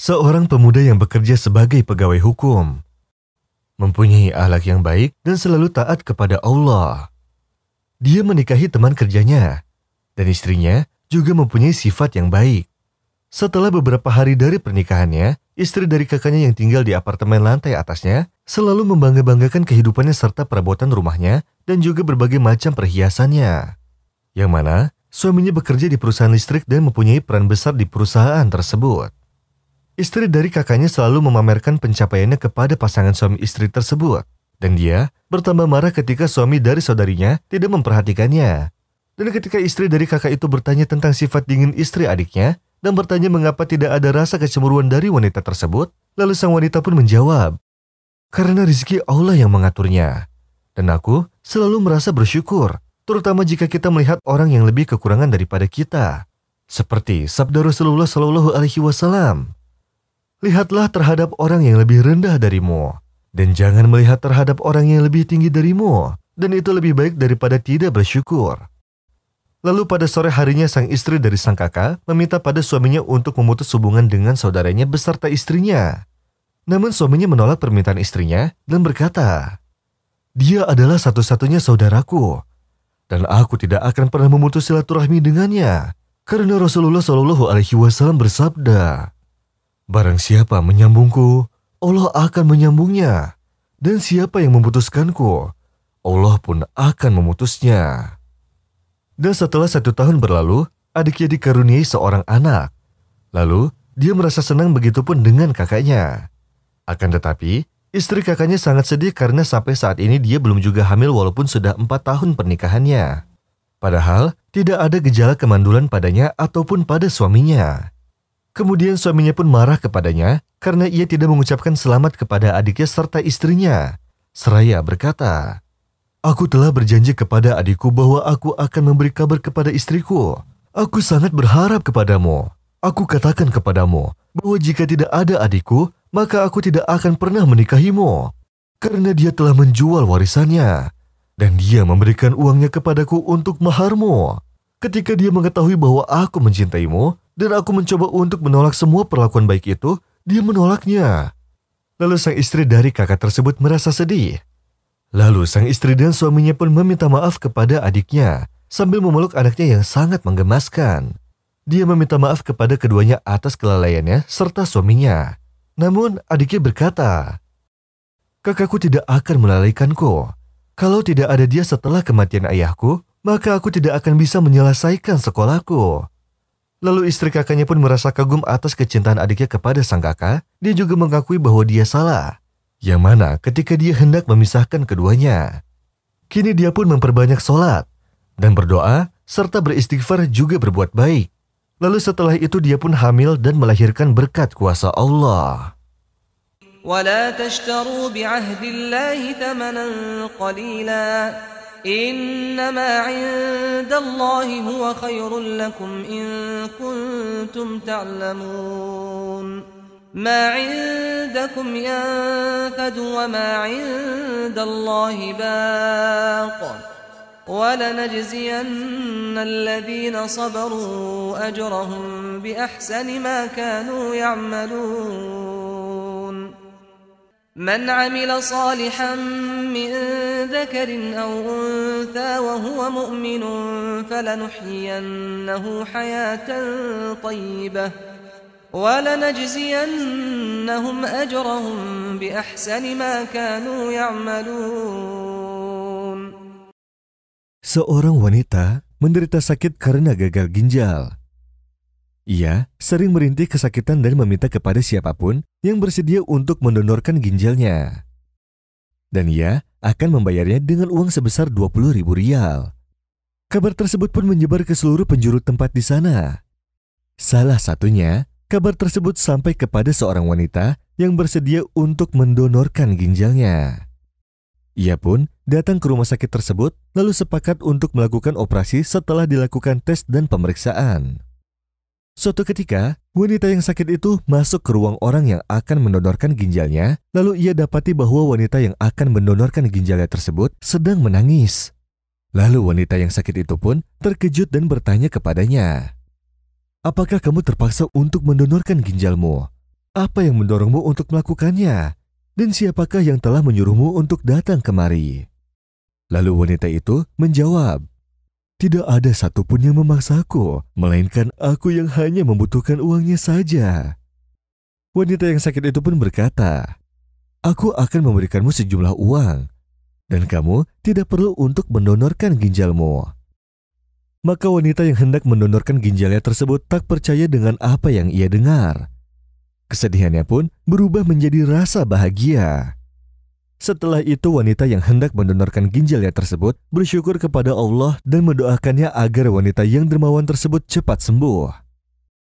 seorang pemuda yang bekerja sebagai pegawai hukum, mempunyai akhlak yang baik dan selalu taat kepada Allah. Dia menikahi teman kerjanya, dan istrinya juga mempunyai sifat yang baik. Setelah beberapa hari dari pernikahannya, istri dari kakaknya yang tinggal di apartemen lantai atasnya selalu membangga-banggakan kehidupannya serta perabotan rumahnya dan juga berbagai macam perhiasannya. Yang mana suaminya bekerja di perusahaan listrik dan mempunyai peran besar di perusahaan tersebut. Istri dari kakaknya selalu memamerkan pencapaiannya kepada pasangan suami istri tersebut. Dan dia bertambah marah ketika suami dari saudarinya tidak memperhatikannya. Dan ketika istri dari kakak itu bertanya tentang sifat dingin istri adiknya dan bertanya mengapa tidak ada rasa kecemburuan dari wanita tersebut, lalu sang wanita pun menjawab, "Karena rezeki Allah yang mengaturnya. Dan aku selalu merasa bersyukur, terutama jika kita melihat orang yang lebih kekurangan daripada kita. Seperti sabda Rasulullah SAW, lihatlah terhadap orang yang lebih rendah darimu, dan jangan melihat terhadap orang yang lebih tinggi darimu, dan itu lebih baik daripada tidak bersyukur." Lalu pada sore harinya sang istri dari sang kakak meminta pada suaminya untuk memutus hubungan dengan saudaranya beserta istrinya. Namun suaminya menolak permintaan istrinya dan berkata, "Dia adalah satu-satunya saudaraku, dan aku tidak akan pernah memutus silaturahmi dengannya, karena Rasulullah SAW bersabda, barang siapa menyambungku, Allah akan menyambungnya, dan siapa yang memutuskanku, Allah pun akan memutusnya." Dan setelah 1 tahun berlalu, adiknya dikaruniai seorang anak. Lalu, dia merasa senang begitupun dengan kakaknya. Akan tetapi, istri kakaknya sangat sedih karena sampai saat ini dia belum juga hamil walaupun sudah 4 tahun pernikahannya. Padahal, tidak ada gejala kemandulan padanya ataupun pada suaminya. Kemudian suaminya pun marah kepadanya karena ia tidak mengucapkan selamat kepada adiknya serta istrinya. Seraya berkata, "Aku telah berjanji kepada adikku bahwa aku akan memberi kabar kepada istriku. Aku sangat berharap kepadamu. Aku katakan kepadamu bahwa jika tidak ada adikku, maka aku tidak akan pernah menikahimu. Karena dia telah menjual warisannya, dan dia memberikan uangnya kepadaku untuk maharmu. Ketika dia mengetahui bahwa aku mencintaimu, dan aku mencoba untuk menolak semua perlakuan baik itu, dia menolaknya." Lalu sang istri dari kakak tersebut merasa sedih. Lalu sang istri dan suaminya pun meminta maaf kepada adiknya sambil memeluk anaknya yang sangat menggemaskan. Dia meminta maaf kepada keduanya atas kelalaiannya serta suaminya. Namun adiknya berkata, "Kakakku tidak akan melalaikanku. Kalau tidak ada dia setelah kematian ayahku, maka aku tidak akan bisa menyelesaikan sekolahku." Lalu istri kakaknya pun merasa kagum atas kecintaan adiknya kepada sang kakak. Dia juga mengakui bahwa dia salah. Yang mana ketika dia hendak memisahkan keduanya. Kini dia pun memperbanyak sholat dan berdoa serta beristighfar juga berbuat baik. Lalu setelah itu dia pun hamil dan melahirkan berkat kuasa Allah. وَلَا تَشْتَرُوا بِعَهْدِ اللَّهِ ثَمَنًا قَلِيلًا إِنَّمَا عِندَ اللَّهِ هُوَ خَيْرٌ لَكُمْ إِن كُنتُمْ تَعْلَمُونَ ما عندكم ينفد وما عند الله باق ولنجزين الذين صبروا أجرهم بأحسن ما كانوا يعملون من عمل صالحا من ذكر أو أنثى وهو مؤمن فلنحيينه حياة طيبة وَلَنَجْزِيَنَّهُمْ أَجْرَهُمْ بِأَحْسَنِ مَا كَانُوا يَعْمَلُونَ. Seorang wanita menderita sakit karena gagal ginjal. Ia sering merintih kesakitan dan meminta kepada siapapun yang bersedia untuk mendonorkan ginjalnya. Dan ia akan membayarnya dengan uang sebesar 20.000 rial. Kabar tersebut pun menyebar ke seluruh penjuru tempat di sana. Salah satunya, kabar tersebut sampai kepada seorang wanita yang bersedia untuk mendonorkan ginjalnya. Ia pun datang ke rumah sakit tersebut lalu sepakat untuk melakukan operasi setelah dilakukan tes dan pemeriksaan. Suatu ketika, wanita yang sakit itu masuk ke ruang orang yang akan mendonorkan ginjalnya, lalu ia dapati bahwa wanita yang akan mendonorkan ginjalnya tersebut sedang menangis. Lalu wanita yang sakit itu pun terkejut dan bertanya kepadanya, "Apakah kamu terpaksa untuk mendonorkan ginjalmu? Apa yang mendorongmu untuk melakukannya? Dan siapakah yang telah menyuruhmu untuk datang kemari?" Lalu wanita itu menjawab, "Tidak ada satupun yang memaksaku, melainkan aku yang hanya membutuhkan uangnya saja." Wanita yang sakit itu pun berkata, "Aku akan memberikanmu sejumlah uang, dan kamu tidak perlu untuk mendonorkan ginjalmu." Maka wanita yang hendak mendonorkan ginjalnya tersebut tak percaya dengan apa yang ia dengar. Kesedihannya pun berubah menjadi rasa bahagia. Setelah itu wanita yang hendak mendonorkan ginjalnya tersebut bersyukur kepada Allah dan mendoakannya agar wanita yang dermawan tersebut cepat sembuh.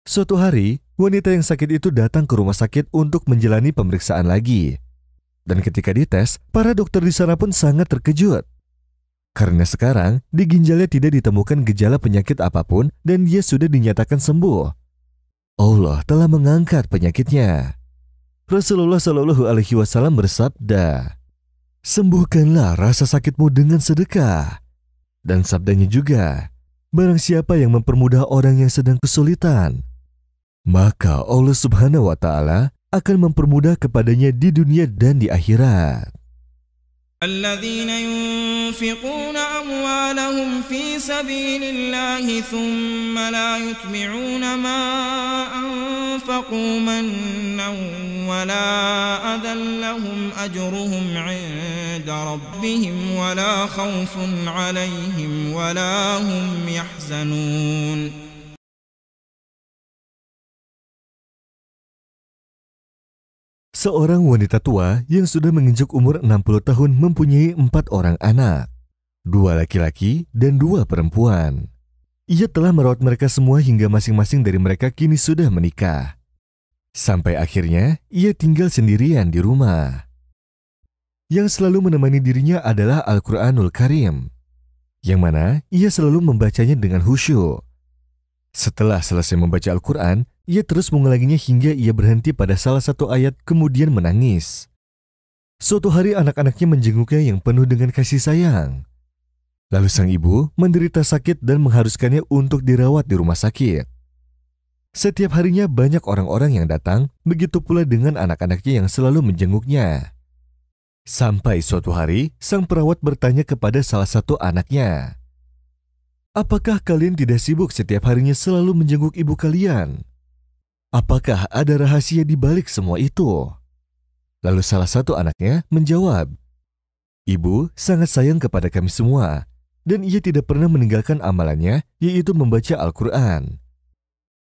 Suatu hari, wanita yang sakit itu datang ke rumah sakit untuk menjalani pemeriksaan lagi. Dan ketika dites, para dokter di sana pun sangat terkejut. Karena sekarang, di ginjalnya tidak ditemukan gejala penyakit apapun dan dia sudah dinyatakan sembuh. Allah telah mengangkat penyakitnya. Rasulullah Shallallahu Alaihi Wasallam bersabda, "Sembuhkanlah rasa sakitmu dengan sedekah." Dan sabdanya juga, "Barang siapa yang mempermudah orang yang sedang kesulitan, maka Allah Subhanahu wa Ta'ala akan mempermudah kepadanya di dunia dan di akhirat." الذين ينفقون أموالهم في سبيل الله ثم لا يتبعون ما أنفقوا منا ولا أذى لهم أجرهم عند ربهم ولا خوف عليهم ولا هم يحزنون. Seorang wanita tua yang sudah menginjak umur 60 tahun mempunyai 4 orang anak, 2 laki-laki dan 2 perempuan. Ia telah merawat mereka semua hingga masing-masing dari mereka kini sudah menikah. Sampai akhirnya ia tinggal sendirian di rumah. Yang selalu menemani dirinya adalah Al-Quranul Karim, yang mana ia selalu membacanya dengan khusyuk. Setelah selesai membaca Al-Quran, ia terus mengulanginya hingga ia berhenti pada salah satu ayat kemudian menangis. Suatu hari anak-anaknya menjenguknya yang penuh dengan kasih sayang. Lalu sang ibu menderita sakit dan mengharuskannya untuk dirawat di rumah sakit. Setiap harinya banyak orang-orang yang datang, begitu pula dengan anak-anaknya yang selalu menjenguknya. Sampai suatu hari, sang perawat bertanya kepada salah satu anaknya, "Apakah kalian tidak sibuk setiap harinya selalu menjenguk ibu kalian? Apakah ada rahasia di balik semua itu?" Lalu salah satu anaknya menjawab, "Ibu sangat sayang kepada kami semua, dan ia tidak pernah meninggalkan amalannya, yaitu membaca Al-Quran."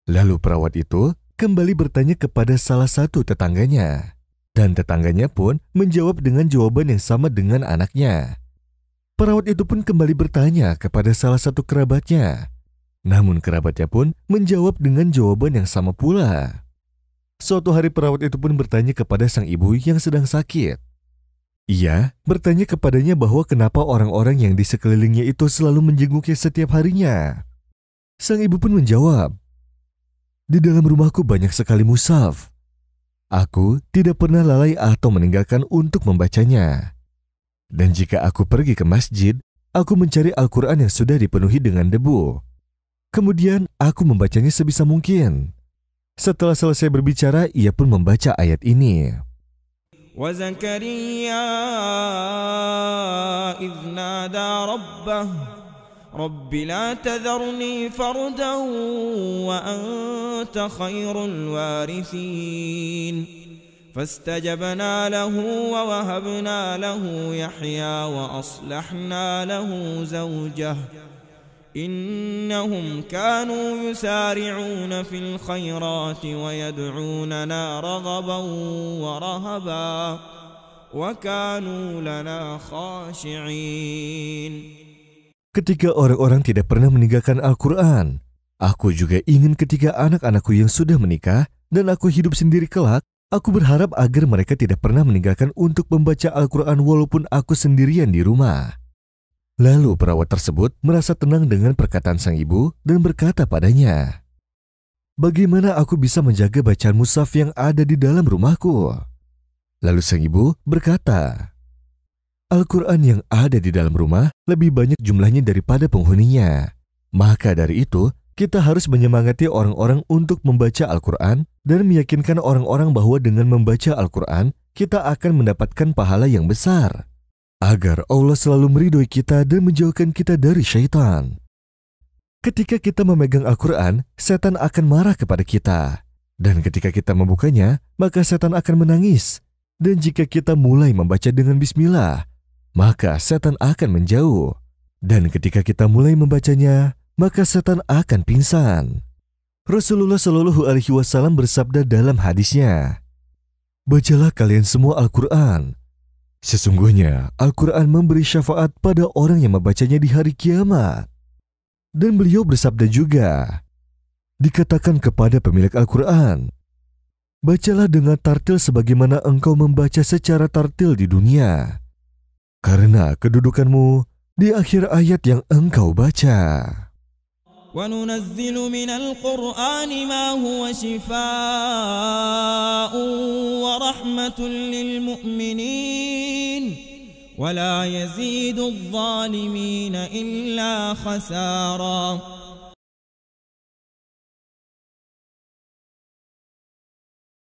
Lalu perawat itu kembali bertanya kepada salah satu tetangganya, dan tetangganya pun menjawab dengan jawaban yang sama dengan anaknya. Perawat itu pun kembali bertanya kepada salah satu kerabatnya, namun kerabatnya pun menjawab dengan jawaban yang sama pula. Suatu hari perawat itu pun bertanya kepada sang ibu yang sedang sakit. Ia bertanya kepadanya bahwa kenapa orang-orang yang di sekelilingnya itu selalu menjenguknya setiap harinya. Sang ibu pun menjawab, "Di dalam rumahku banyak sekali mushaf. Aku tidak pernah lalai atau meninggalkan untuk membacanya. Dan jika aku pergi ke masjid, aku mencari Al-Quran yang sudah dipenuhi dengan debu. Kemudian aku membacanya sebisa mungkin." Setelah selesai berbicara, ia pun membaca ayat ini. وَزَكَرِيَّا إِذْ نَادَى رَبَّهُ رَبِّ لَا تَذَرْنِي فَرْدًا وَأَنْتَ خَيْرُ الْوَارِثِينَ فاستجبنا له ووهبنا له يحيى وأصلحنا له زوجه إنهم كانوا يسارعون في الخيرات ويدعوننا رغبا ورهبا وكانوا لنا خاشعين. Ketika orang-orang tidak pernah meninggalkan Al-Quran, aku juga ingin ketika anak-anakku yang sudah menikah dan aku hidup sendiri kelak, aku berharap agar mereka tidak pernah meninggalkan untuk membaca Al-Quran walaupun aku sendirian di rumah. Lalu perawat tersebut merasa tenang dengan perkataan sang ibu dan berkata padanya, "Bagaimana aku bisa menjaga bacaan mushaf yang ada di dalam rumahku?" Lalu sang ibu berkata, "Al-Quran yang ada di dalam rumah lebih banyak jumlahnya daripada penghuninya. Maka dari itu, kita harus menyemangati orang-orang untuk membaca Al-Quran dan meyakinkan orang-orang bahwa dengan membaca Al-Quran, kita akan mendapatkan pahala yang besar, agar Allah selalu meridhoi kita dan menjauhkan kita dari syaitan. Ketika kita memegang Al-Quran, setan akan marah kepada kita. Dan ketika kita membukanya, maka setan akan menangis. Dan jika kita mulai membaca dengan bismillah, maka setan akan menjauh. Dan ketika kita mulai membacanya, maka setan akan pingsan. Rasulullah Shallallahu Alaihi Wasallam bersabda dalam hadisnya, "Bacalah kalian semua Al-Quran. Sesungguhnya Al-Quran memberi syafaat pada orang yang membacanya di hari kiamat." Dan beliau bersabda juga, dikatakan kepada pemilik Al-Quran, "Bacalah dengan tartil sebagaimana engkau membaca secara tartil di dunia, karena kedudukanmu di akhir ayat yang engkau baca." وَنُنَزِّلُ مِنَ الْقُرْآنِ مَا هُوَ شِفَاءٌ وَرَحْمَةٌ لِلْمُؤْمِنِينَ وَلَا يَزِيدُ الظَّالِمِينَ إِلَّا خَسَارًا.